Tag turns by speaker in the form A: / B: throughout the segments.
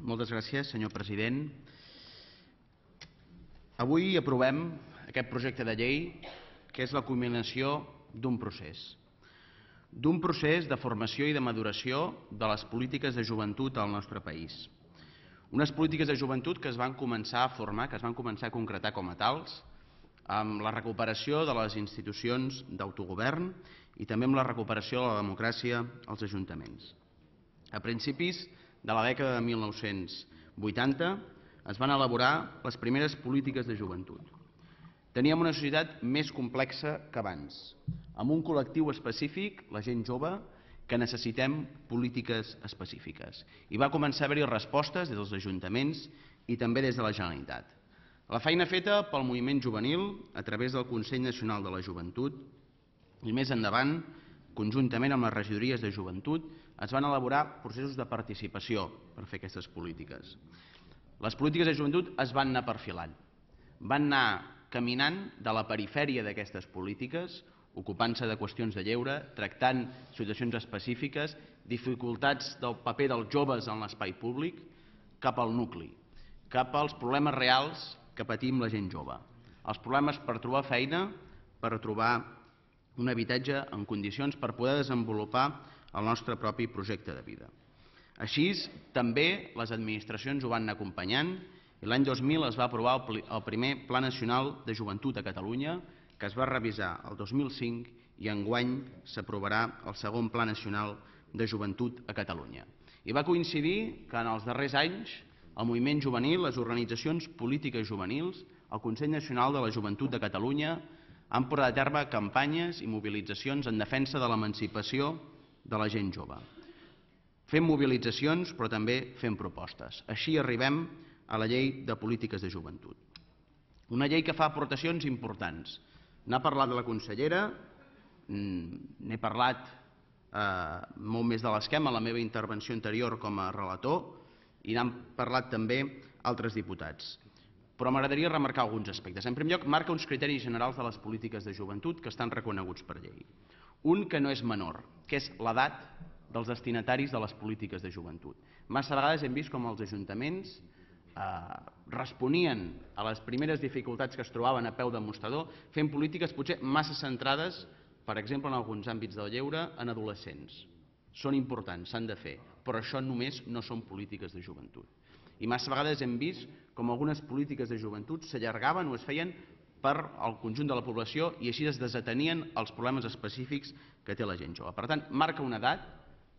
A: Moltes gràcies, senyor president. Avui aprovem aquest projecte de llei que és la culminació d'un procés de formació i de maduració de les polítiques de joventut al nostre país. Unes polítiques de joventut que es van començar a formar, que es van començar a concretar com a tals, amb la recuperació de les institucions d'autogovern i també amb la recuperació de la democràcia als ajuntaments. A principis de la dècada de 1980 es van elaborar les primeres polítiques de joventut. Teníem una societat més complexa que abans, amb un col·lectiu específic, la gent jove, que necessitem polítiques específiques. I va començar a haver-hi respostes des dels ajuntaments i també des de la Generalitat. La feina feta pel moviment juvenil a través del Consell Nacional de la Joventut i més endavant, conjuntament amb les regidories de joventut, es van elaborar processos de participació per fer aquestes polítiques. Les polítiques de joventut es van anar perfilant, van anar caminant de la perifèria d'aquestes polítiques, ocupant-se de qüestions de lleure, tractant situacions específiques, dificultats del paper dels joves en l'espai públic, cap al nucli, cap als problemes reals que patim la gent jove. Els problemes per trobar feina, per trobar un habitatge en condicions per poder desenvolupar el nostre propi projecte de vida. Així, també les administracions ho van anar acompanyant i l'any 2000 es va aprovar el primer Pla Nacional de Joventut a Catalunya, que es va revisar el 2005 i enguany s'aprovarà el segon Pla Nacional de Joventut a Catalunya. I va coincidir que en els darrers anys el moviment juvenil, les organitzacions polítiques juvenils, el Consell Nacional de la Joventut de Catalunya han portat a terme campanyes i mobilitzacions en defensa de l'emancipació de la gent jove. Fem mobilitzacions, però també fem propostes. Així arribem a la llei de polítiques de joventut. Una llei que fa aportacions importants. N'ha parlat la consellera, n'he parlat molt més de l'esquema en la meva intervenció anterior com a relator i n'han parlat també altres diputats. Però m'agradaria remarcar alguns aspectes. En primer lloc, marca uns criteris generals de les polítiques de joventut que estan reconeguts per llei. Un que no és menor, que és l'edat dels destinataris de les polítiques de joventut. Massa vegades hem vist com els ajuntaments responien a les primeres dificultats que es trobaven a peu de mostrador fent polítiques potser massa centrades, per exemple, en alguns àmbits del lleure, en adolescents. Són importants, s'han de fer, però això només no són polítiques de joventut. I massa vegades hem vist com algunes polítiques de joventut s'allargaven o es feien per al conjunt de la població i així es desatenien els problemes específics que té la gent jove. Per tant, marca una edat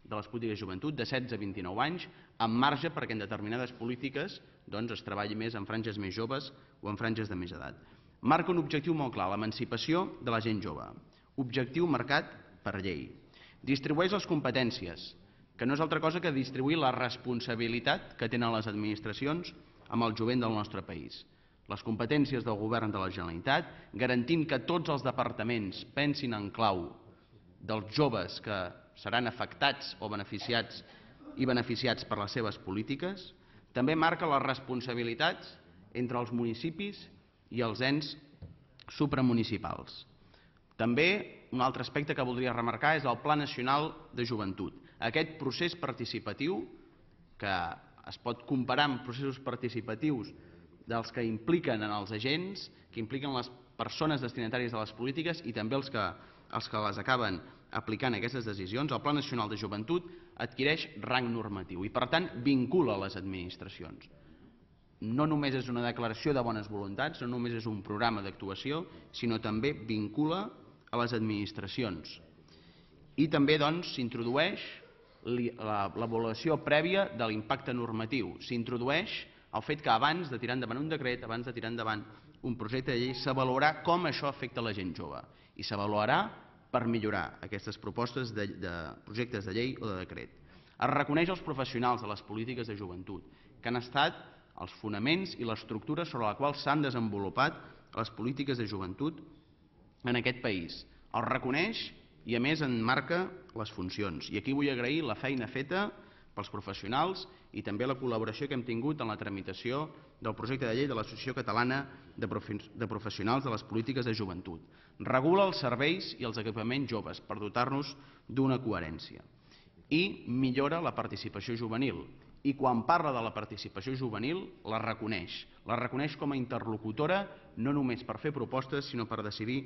A: de les polítiques de joventut de 16 a 29 anys, amb marge perquè en determinades polítiques es treballi més en franges més joves o en franges de més edat. Marca un objectiu molt clar, l'emancipació de la gent jove. Objectiu marcat per llei. Distribueix les competències, que no és altra cosa que distribuir la responsabilitat que tenen les administracions amb el jovent del nostre país. Les competències del govern de la Generalitat, garantint que tots els departaments pensin en clau dels joves que seran afectats o beneficiats per les seves polítiques. També marca les responsabilitats entre els municipis i els ens supramunicipals. També un altre aspecte que voldria remarcar és el Pla Nacional de Joventut. Aquest procés participatiu, que es pot comparar amb processos participatius dels que impliquen en els agents, que impliquen les persones destinatàries de les polítiques i també els que les acaben aplicant aquestes decisions, el Pla Nacional de Joventut adquireix rang normatiu i, per tant, vincula les administracions. No només és una declaració de bones voluntats, no només és un programa d'actuació, sinó també vincula a les administracions. I també s'introdueix l'avaluació prèvia de l'impacte normatiu. S'introdueix el fet que abans de tirar endavant un decret, abans de tirar endavant un projecte de llei, s'avaluarà com això afecta la gent jove i s'avaluarà per millorar aquestes propostes de projectes de llei o de decret. Es reconeix els professionals de les polítiques de joventut, que han estat els fonaments i l'estructura sobre la qual s'han desenvolupat les polítiques de joventut en aquest país. Els reconeix i a més en marca les funcions. I aquí vull agrair la feina feta pels professionals i també la col·laboració que hem tingut en la tramitació del projecte de llei de l'Associació Catalana de Professionals de les Polítiques de Joventut. Regula els serveis i els equipaments joves per dotar-nos d'una coherència. I millora la participació juvenil i quan parla de la participació juvenil la reconeix com a interlocutora no només per fer propostes sinó per decidir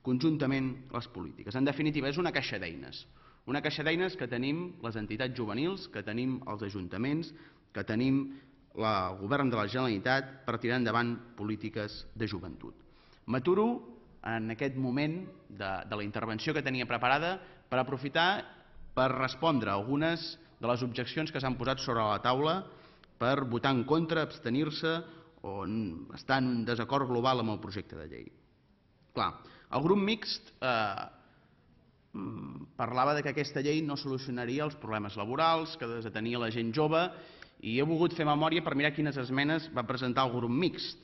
A: conjuntament les polítiques. En definitiva, és una caixa d'eines que tenim les entitats juvenils, que tenim els ajuntaments, que tenim el govern de la Generalitat per tirar endavant polítiques de joventut. M'aturo en aquest moment de la intervenció que tenia preparada per aprofitar per respondre a algunes de les objeccions que s'han posat sobre la taula per votar en contra, abstenir-se o estar en un desacord global amb el projecte de llei. Clar, el grup mixt parlava que aquesta llei no solucionaria els problemes laborals, que desatenia la gent jove, i he volgut fer memòria per mirar quines esmenes va presentar el grup mixt.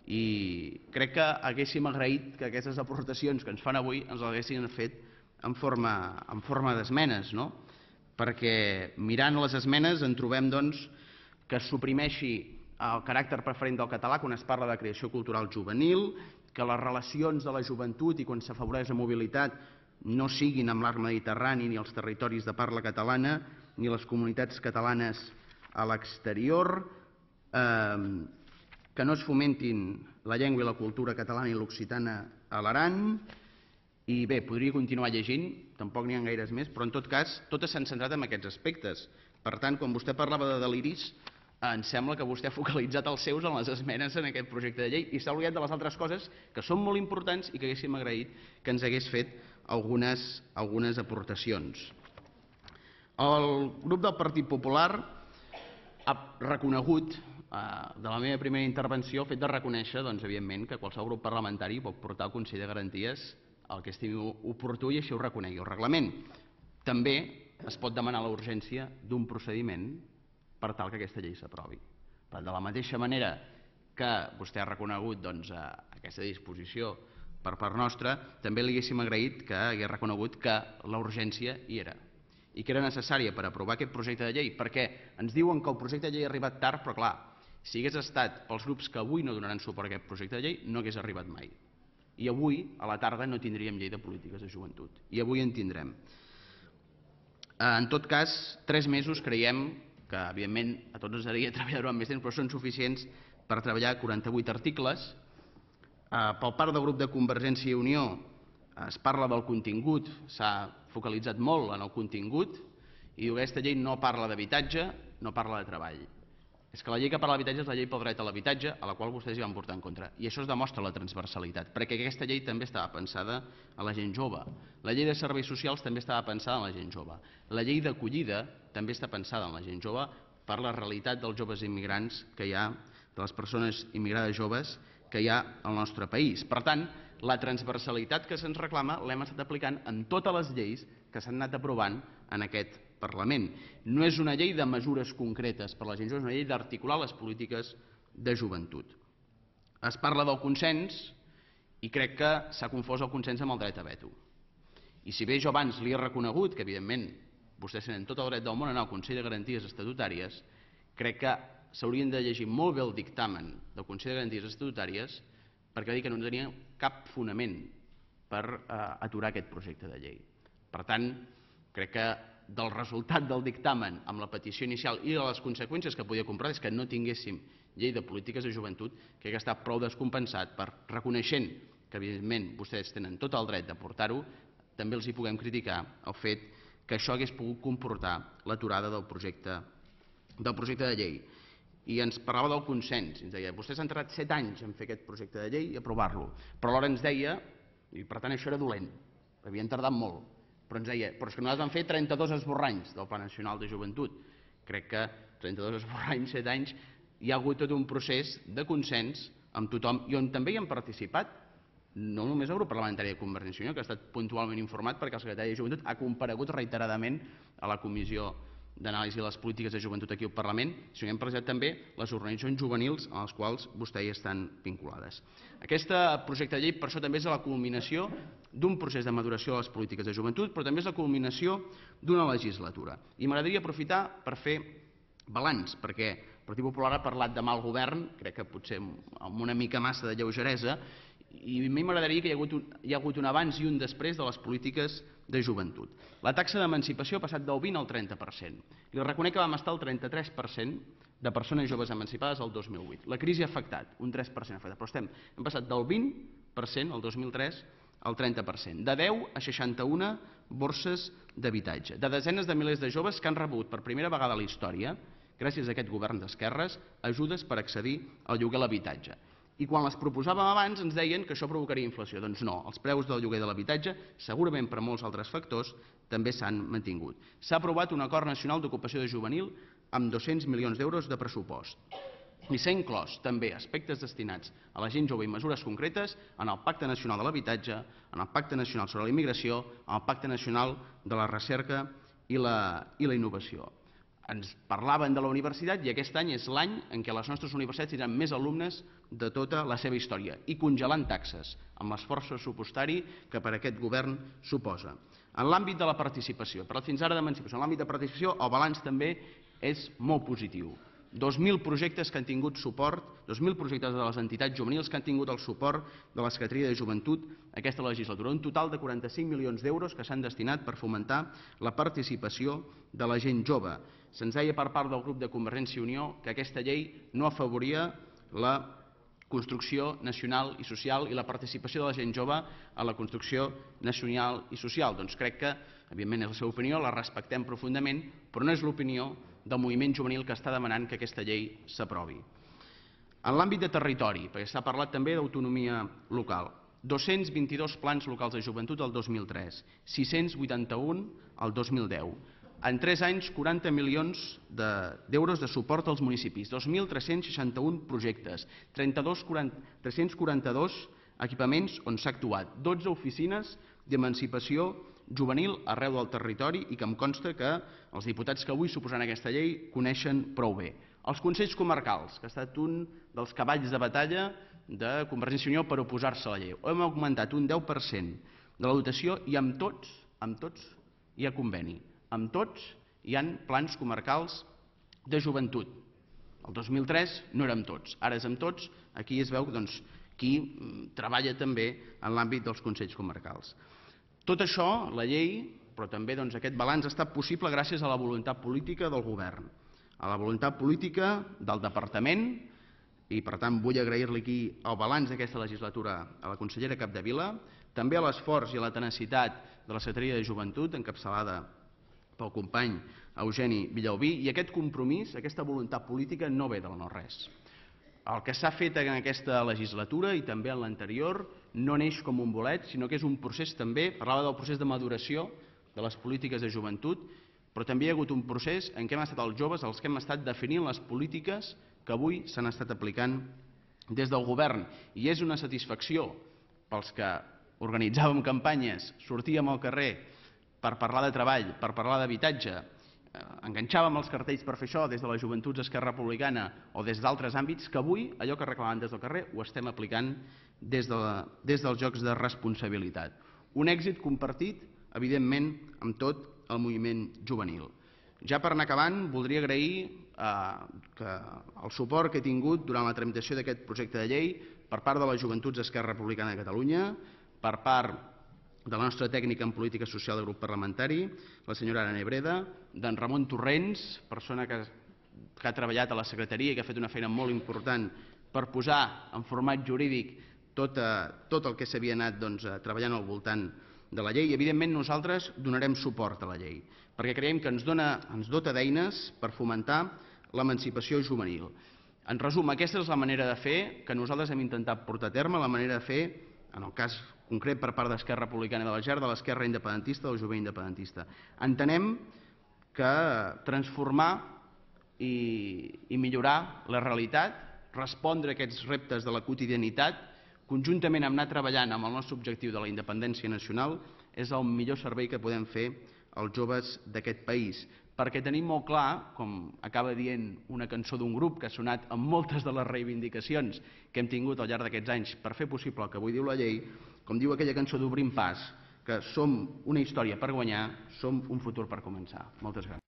A: I crec que haguéssim agraït que aquestes aportacions que ens fan avui ens les haguessin fet en forma d'esmenes, no? Perquè mirant les esmenes en trobem que es suprimeixi el caràcter preferent del català quan es parla de creació cultural juvenil, que les relacions de la joventut i quan s'afavoreix la mobilitat no siguin amb l'arc mediterrani ni els territoris de parla catalana ni les comunitats catalanes a l'exterior, que no es fomentin la llengua i la cultura catalana i l'occitana a l'Aran. I bé, podria continuar llegint, tampoc n'hi ha gaires més, però en tot cas totes s'han centrat en aquests aspectes. Per tant, quan vostè parlava de deliris, em sembla que vostè ha focalitzat els seus en les esmenes en aquest projecte de llei i s'ha oblidat de les altres coses que són molt importants i que haguéssim agraït que ens hagués fet algunes aportacions. El grup del Partit Popular ha reconegut, de la meva primera intervenció, el fet de reconèixer, evidentment, que qualsevol grup parlamentari pot portar al Consell de Garanties el que estimi oportú i així ho reconegui el reglament. També es pot demanar la urgència d'un procediment per tal que aquesta llei s'aprovi. De la mateixa manera que vostè ha reconegut aquesta disposició per part nostra, també li haguéssim agraït que hagués reconegut que la urgència hi era i que era necessària per aprovar aquest projecte de llei, perquè ens diuen que el projecte de llei ha arribat tard, però clar, si hagués estat pels grups que avui no donaran suport a aquest projecte de llei, no hagués arribat mai. I avui, a la tarda, no tindríem llei de polítiques de joventut. I avui en tindrem. En tot cas, 3 mesos creiem que, evidentment, a tots ens agradaria treballar durant més temps, però són suficients per treballar 48 articles. Per part del grup de Convergència i Unió es parla del contingut, s'ha focalitzat molt en el contingut, i diu que aquesta llei no parla d'habitatge, no parla de treball. És que la llei que parla d'habitatge és la llei pel dret a l'habitatge, a la qual vostès hi van votar en contra. I això es demostra la transversalitat, perquè aquesta llei també estava pensada a la gent jove. La llei de serveis socials també estava pensada en la gent jove. La llei d'acollida també està pensada en la gent jove per la realitat dels joves immigrants que hi ha, de les persones immigrades joves que hi ha al nostre país. Per tant, la transversalitat que se'ns reclama l'hem estat aplicant en totes les lleis que s'han anat aprovant en aquest Parlament. No és una llei de mesures concretes per a la gent jove, és una llei d'articular les polítiques de joventut. Es parla del consens i crec que s'ha confós el consens amb el dret a veto. I si bé jo abans li he reconegut que, evidentment, vostès tenen tot el dret del món a anar al Consell de Garanties Estatutàries, crec que s'haurien de llegir molt bé el dictamen del Consell de Garanties Estatutàries perquè va dir que no tenia cap fonament per aturar aquest projecte de llei. Per tant, crec que del resultat del dictamen amb la petició inicial i de les conseqüències que podia comportar és que no tinguéssim llei de polítiques de joventut, crec que està prou descompensat per, reconeixent que evidentment vostès tenen tot el dret de portar-ho, també els hi puguem criticar el fet que això hagués pogut comportar l'aturada del projecte de llei. I ens parlava del consens, ens deia, vostès han tardat 7 anys en fer aquest projecte de llei i aprovar-lo, però alhora ens deia, i per tant això era dolent, havien tardat molt, però ens deia, però és que nosaltres vam fer 32 esborranys del Pla Nacional de Joventut. Crec que 32 esborranys, 7 anys, hi ha hagut tot un procés de consens amb tothom i on també hi han participat, no només el grup parlamentari de Convergència i Unió, que ha estat puntualment informat perquè el secretari de Joventut ha comparegut reiteradament a la Comissió d'Anàlisi de les Polítiques de Joventut aquí al Parlament, sinó que hem presentat també les organitzacions juvenils a les quals vostès hi estan vinculades. Aquest projecte de llei, per això, també és la culminació d'un procés de maduració de les polítiques de joventut, però també és la culminació d'una legislatura. I m'agradaria aprofitar per fer balanç, perquè el Partit Popular ha parlat de mal govern, crec que potser amb una mica massa de lleugeresa, I a mi m'agradaria que hi ha hagut un abans i un després de les polítiques de joventut. La taxa d'emancipació ha passat del 20 al 30%. Li reconec que vam estar al 33% de persones joves emancipades el 2008. La crisi ha afectat, un 3% ha afectat, però hem passat del 20% el 2003 al 30%, de 10 a 61 borses d'habitatge, de desenes de milers de joves que han rebut per primera vegada a la història, gràcies a aquest govern d'esquerres, ajudes per accedir al lloguer a l'habitatge. I quan les proposàvem abans ens deien que això provocaria inflació. Doncs no, els preus del lloguer de l'habitatge, segurament per molts altres factors, també s'han mantingut. S'ha aprovat un acord nacional d'ocupació de juvenil amb 200 milions d'euros de pressupost. I s'ha inclòs també aspectes destinats a la gent jove i mesures concretes en el Pacte Nacional de l'Habitatge, en el Pacte Nacional sobre la Immigració, en el Pacte Nacional de la Recerca i la Innovació. Ens parlaven de la universitat i aquest any és l'any en què les nostres universitats tindran més alumnes de tota la seva història i congelant taxes amb l'esforç pressupostari que per aquest govern suposa. En l'àmbit de la participació, però fins ara d'emancipació, en l'àmbit de participació el balanç també és molt positiu. 2.000 projectes que han tingut suport, 2.000 projectes de les entitats juvenils que han tingut el suport de la Secretaria de Joventut aquesta legislatura. Un total de 45 milions d'euros que s'han destinat per fomentar la participació de la gent jove. Se'ns deia per part del grup de Convergència i Unió que aquesta llei no afavoria la construcció nacional i social i la participació de la gent jove a la construcció nacional i social. Doncs crec que, evidentment, és la seva opinió, la respectem profundament, però no és l'opinió del moviment juvenil que està demanant que aquesta llei s'aprovi. En l'àmbit de territori, perquè s'ha parlat també d'autonomia local, 222 plans locals de joventut el 2003, 681 el 2010. En 3 anys, 40 milions d'euros de suport als municipis, 2.361 projectes, 342 equipaments on s'ha actuat, 12 oficines d'emancipació juvenil arreu del territori i que em consta que els diputats que avui suposaran aquesta llei coneixen prou bé. Els Consells Comarcals, que ha estat un dels cavalls de batalla de Convergència i Unió per oposar-se a la llei. Hem augmentat un 10% de la dotació i amb tots hi ha conveni. Amb tots hi ha plans comarcals de joventut. El 2003 no érem tots, ara és amb tots, aquí es veu qui treballa també en l'àmbit dels Consells Comarcals. Tot això, la llei, però també aquest balanç ha estat possible gràcies a la voluntat política del govern, a la voluntat política del departament i per tant vull agrair-li aquí el balanç d'aquesta legislatura a la consellera Capdevila, també a l'esforç i a la tenacitat de la Secretaria de Joventut encapçalada pel company Eugeni Villalbí, i aquest compromís, aquesta voluntat política no ve del no-res. El que s'ha fet en aquesta legislatura i també en l'anterior no neix com un bolet, sinó que és un procés també, parlava del procés de maduració de les polítiques de joventut, però també hi ha hagut un procés en què hem estat els joves els que hem estat definint les polítiques que avui s'han estat aplicant des del govern. I és una satisfacció pels que organitzàvem campanyes, sortíem al carrer per parlar de treball, per parlar d'habitatge, enganxàvem els cartells per fer això des de les joventuts d'Esquerra Republicana o des d'altres àmbits, que avui allò que reclamaven des del carrer ho estem aplicant des dels jocs de responsabilitat. Un èxit compartit, evidentment, amb tot el moviment juvenil. Ja per anar acabant, voldria agrair el suport que he tingut durant la tramitació d'aquest projecte de llei per part de les joventuts d'Esquerra Republicana de Catalunya, per part de la nostra tècnica en política social del grup parlamentari, la senyora Ana Nebreda, d'en Ramon Torrents, persona que ha treballat a la secretaria i que ha fet una feina molt important per posar en format jurídic tot el que s'havia anat treballant al voltant de la llei. I evidentment nosaltres donarem suport a la llei, perquè creiem que ens dota d'eines per fomentar l'emancipació juvenil. En resum, aquesta és la manera de fer que nosaltres hem intentat portar a terme, la manera de fer, en el cas concret per part d'Esquerra Republicana de la GER, de l'esquerra independentista, del jovent independentista. Entenem que transformar i millorar la realitat, respondre a aquests reptes de la quotidianitat, conjuntament amb anar treballant amb el nostre objectiu de la independència nacional, és el millor servei que podem fer als joves d'aquest país. Perquè tenim molt clar, com acaba dient una cançó d'un grup que ha sonat amb moltes de les reivindicacions que hem tingut al llarg d'aquests anys per fer possible el que avui diu la llei, com diu aquella cançó d'Obrim Pas, que som una història per guanyar, som un futur per començar. Moltes gràcies.